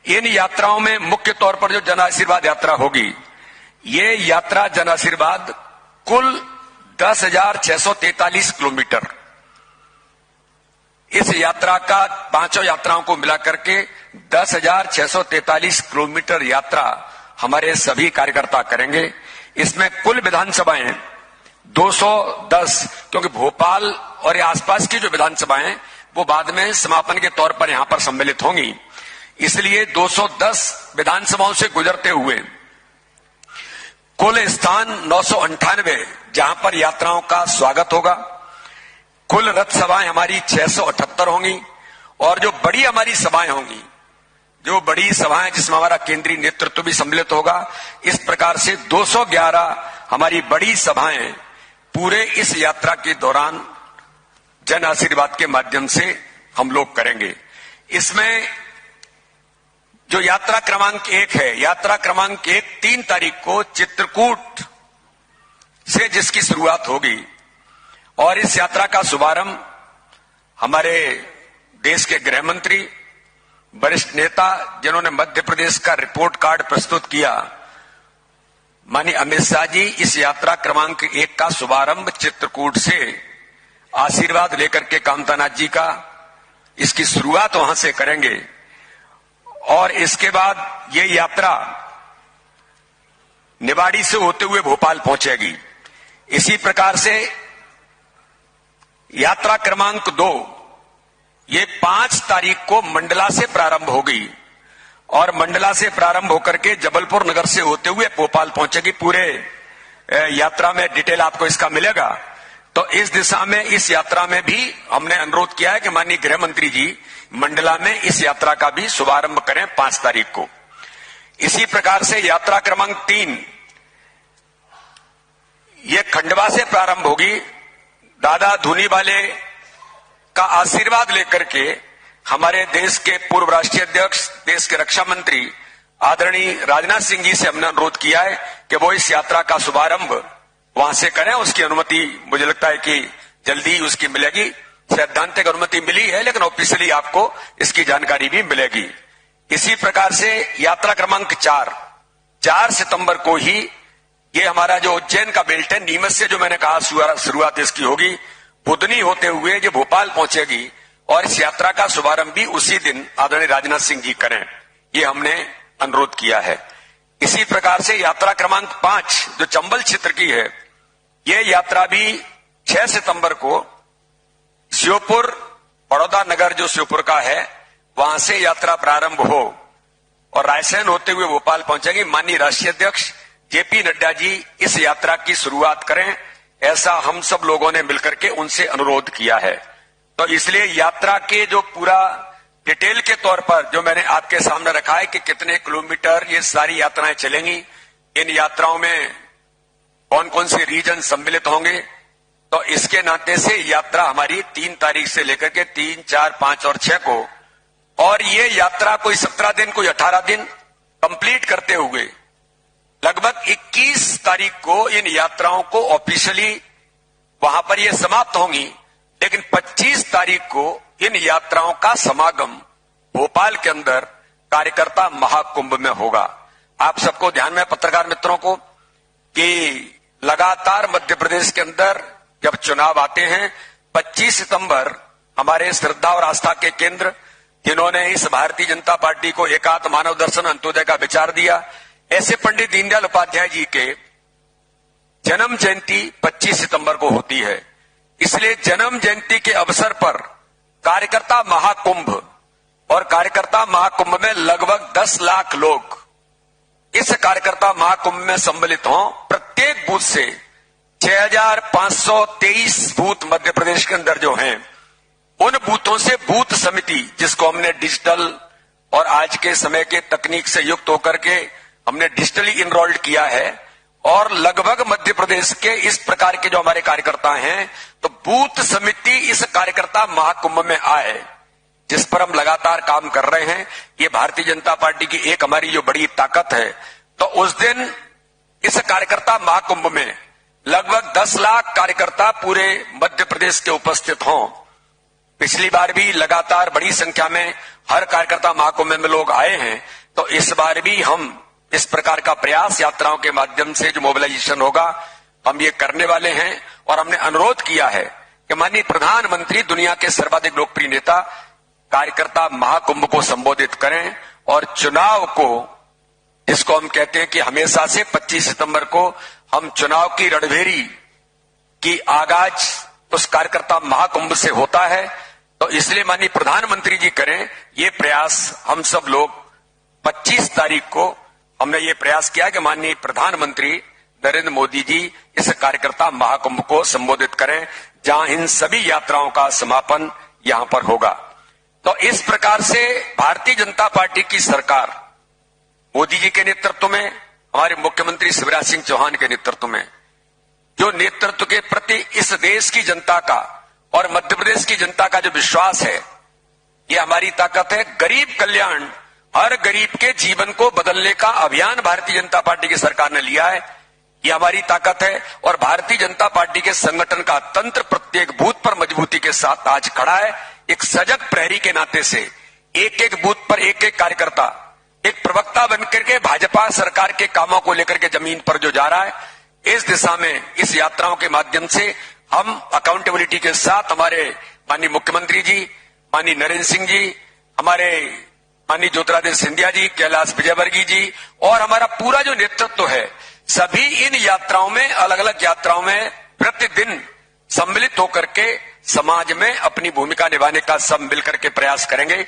इन यात्राओं में मुख्य तौर पर जो जन आशीर्वाद यात्रा होगी, ये यात्रा जन आशीर्वाद कुल 10,643 किलोमीटर, इस यात्रा का पांचों यात्राओं को मिलाकर के 10,643 किलोमीटर यात्रा हमारे सभी कार्यकर्ता करेंगे। इसमें कुल विधानसभाएं 210, क्योंकि भोपाल और आसपास की जो विधानसभाएं वो बाद में समापन के तौर पर यहां पर सम्मिलित होंगी, इसलिए 210 विधानसभाओं से गुजरते हुए कुल स्थान 998 जहां पर यात्राओं का स्वागत होगा। कुल रथ सभाएं हमारी 678 होंगी और जो बड़ी हमारी सभाएं होंगी, जो बड़ी सभाएं जिसमें हमारा केंद्रीय नेतृत्व भी सम्मिलित होगा, इस प्रकार से 211 हमारी बड़ी सभाएं पूरे इस यात्रा के दौरान जन आशीर्वाद के माध्यम से हम लोग करेंगे। इसमें जो यात्रा क्रमांक 1 है, यात्रा क्रमांक 1 3 तारीख को चित्रकूट से जिसकी शुरुआत होगी और इस यात्रा का शुभारंभ हमारे देश के गृह मंत्री, वरिष्ठ नेता जिन्होंने मध्य प्रदेश का रिपोर्ट कार्ड प्रस्तुत किया, माननीय अमित शाह जी इस यात्रा क्रमांक 1 का शुभारंभ चित्रकूट से आशीर्वाद लेकर के कामतानाथ जी का इसकी शुरुआत वहां से करेंगे और इसके बाद ये यात्रा निवाड़ी से होते हुए भोपाल पहुंचेगी। इसी प्रकार से यात्रा क्रमांक 2 ये 5 तारीख को मंडला से प्रारंभ होगी और मंडला से प्रारंभ होकर के जबलपुर नगर से होते हुए भोपाल पहुंचेगी। पूरे यात्रा में डिटेल आपको इसका मिलेगा। तो इस दिशा में, इस यात्रा में भी हमने अनुरोध किया है कि माननीय गृह मंत्री जी मंडला में इस यात्रा का भी शुभारंभ करें 5 तारीख को। इसी प्रकार से यात्रा क्रमांक 3 ये खंडवा से प्रारंभ होगी। दादा धूनी वाले का आशीर्वाद लेकर के हमारे देश के पूर्व राष्ट्रीय अध्यक्ष, देश के रक्षा मंत्री आदरणीय राजनाथ सिंह जी से हमने अनुरोध किया है कि वो इस यात्रा का शुभारंभ वहां से करें। उसकी अनुमति मुझे लगता है कि जल्दी उसकी मिलेगी। सैद्धांतिक अनुमति मिली है लेकिन ऑफिशियली आपको इसकी जानकारी भी मिलेगी। इसी प्रकार से यात्रा क्रमांक 4 सितंबर को ही ये हमारा जो उज्जैन का बेल्ट है, नीमच से जो मैंने कहा शुरुआत इसकी होगी, बुधनी होते हुए ये भोपाल पहुंचेगी और इस यात्रा का शुभारंभ भी उसी दिन आदरणीय राजनाथ सिंह जी करें, ये हमने अनुरोध किया है। इसी प्रकार से यात्रा क्रमांक 5 जो चंबल क्षेत्र की है, ये यात्रा भी 6 सितंबर को श्योपुर, बड़ौदा नगर जो श्योपुर का है, वहां से यात्रा प्रारंभ हो और रायसेन होते हुए भोपाल पहुंचेंगे। माननीय राष्ट्रीय अध्यक्ष जेपी नड्डा जी इस यात्रा की शुरुआत करें, ऐसा हम सब लोगों ने मिलकर के उनसे अनुरोध किया है। तो इसलिए यात्रा के जो पूरा डिटेल के तौर पर जो मैंने आपके सामने रखा है कि कितने किलोमीटर ये सारी यात्राएं चलेंगी, इन यात्राओं में कौन कौन से रीजन सम्मिलित होंगे, तो इसके नाते से यात्रा हमारी 3 तारीख से लेकर के 3, 4, 5 और 6 को, और ये यात्रा कोई 17 दिन कोई 18 दिन कंप्लीट करते हुए लगभग 21 तारीख को इन यात्राओं को ऑफिशियली वहां पर ये समाप्त होंगी। लेकिन 25 तारीख को इन यात्राओं का समागम भोपाल के अंदर कार्यकर्ता महाकुंभ में होगा। आप सबको ध्यान में, पत्रकार मित्रों को, कि लगातार मध्य प्रदेश के अंदर जब चुनाव आते हैं, 25 सितंबर हमारे श्रद्धा और आस्था के केंद्र जिन्होंने इस भारतीय जनता पार्टी को एकात्म मानव दर्शन अंत्योदय का विचार दिया, ऐसे पंडित दीनदयाल उपाध्याय जी के जन्म जयंती 25 सितंबर को होती है। इसलिए जन्म जयंती के अवसर पर कार्यकर्ता महाकुंभ, और कार्यकर्ता महाकुंभ में लगभग 10 लाख लोग इस कार्यकर्ता महाकुंभ में सम्मिलित हों। प्रत्येक बूथ से 6,523 बूथ मध्य प्रदेश के अंदर जो हैं, उन बूथों से बूथ समिति, जिसको हमने डिजिटल और आज के समय के तकनीक से युक्त होकर के हमने डिजिटली इनरोल्ड किया है, और लगभग मध्य प्रदेश के इस प्रकार के जो हमारे कार्यकर्ता हैं, तो बूथ समिति इस कार्यकर्ता महाकुंभ में आए, जिस पर हम लगातार काम कर रहे हैं। ये भारतीय जनता पार्टी की एक हमारी जो बड़ी ताकत है। तो उस दिन इस कार्यकर्ता महाकुंभ में लगभग 10 लाख कार्यकर्ता पूरे मध्य प्रदेश के उपस्थित हों, पिछली बार भी लगातार बड़ी संख्या में हर कार्यकर्ता महाकुंभ में लोग आए हैं, तो इस बार भी हम इस प्रकार का प्रयास यात्राओं के माध्यम से जो मोबिलाइजेशन होगा हम ये करने वाले हैं। और हमने अनुरोध किया है कि माननीय प्रधानमंत्री दुनिया के सर्वाधिक लोकप्रिय नेता कार्यकर्ता महाकुंभ को संबोधित करें और चुनाव को, जिसको हम कहते हैं कि हमेशा से 25 सितंबर को हम चुनाव की रणभेरी की आगाज उस कार्यकर्ता महाकुंभ से होता है, तो इसलिए माननीय प्रधानमंत्री जी करें ये प्रयास। हम सब लोग 25 तारीख को हमने ये प्रयास किया कि माननीय प्रधानमंत्री नरेंद्र मोदी जी इस कार्यकर्ता महाकुंभ को संबोधित करें, जहां इन सभी यात्राओं का समापन यहां पर होगा। तो इस प्रकार से भारतीय जनता पार्टी की सरकार मोदी जी के नेतृत्व में, हमारे मुख्यमंत्री शिवराज सिंह चौहान के नेतृत्व में, जो नेतृत्व के प्रति इस देश की जनता का और मध्य प्रदेश की जनता का जो विश्वास है, ये हमारी ताकत है। गरीब कल्याण, हर गरीब के जीवन को बदलने का अभियान भारतीय जनता पार्टी की सरकार ने लिया है, ये हमारी ताकत है। और भारतीय जनता पार्टी के संगठन का तंत्र प्रत्येक बूथ पर मजबूती के साथ आज खड़ा है। एक सजग प्रहरी के नाते से एक एक बूथ पर एक एक कार्यकर्ता एक प्रवक्ता बनकर के भाजपा सरकार के कामों को लेकर के जमीन पर जो जा रहा है, इस दिशा में इस यात्राओं के माध्यम से हम अकाउंटेबिलिटी के साथ हमारे माननीय मुख्यमंत्री जी, माननीय नरेंद्र सिंह जी, हमारे माननीय ज्योतिरादित्य सिंधिया जी, कैलाश विजयवर्गीय जी और हमारा पूरा जो नेतृत्व है, सभी इन यात्राओं में, अलग अलग यात्राओं में प्रतिदिन सम्मिलित होकर के समाज में अपनी भूमिका निभाने का सब मिलकर के प्रयास करेंगे।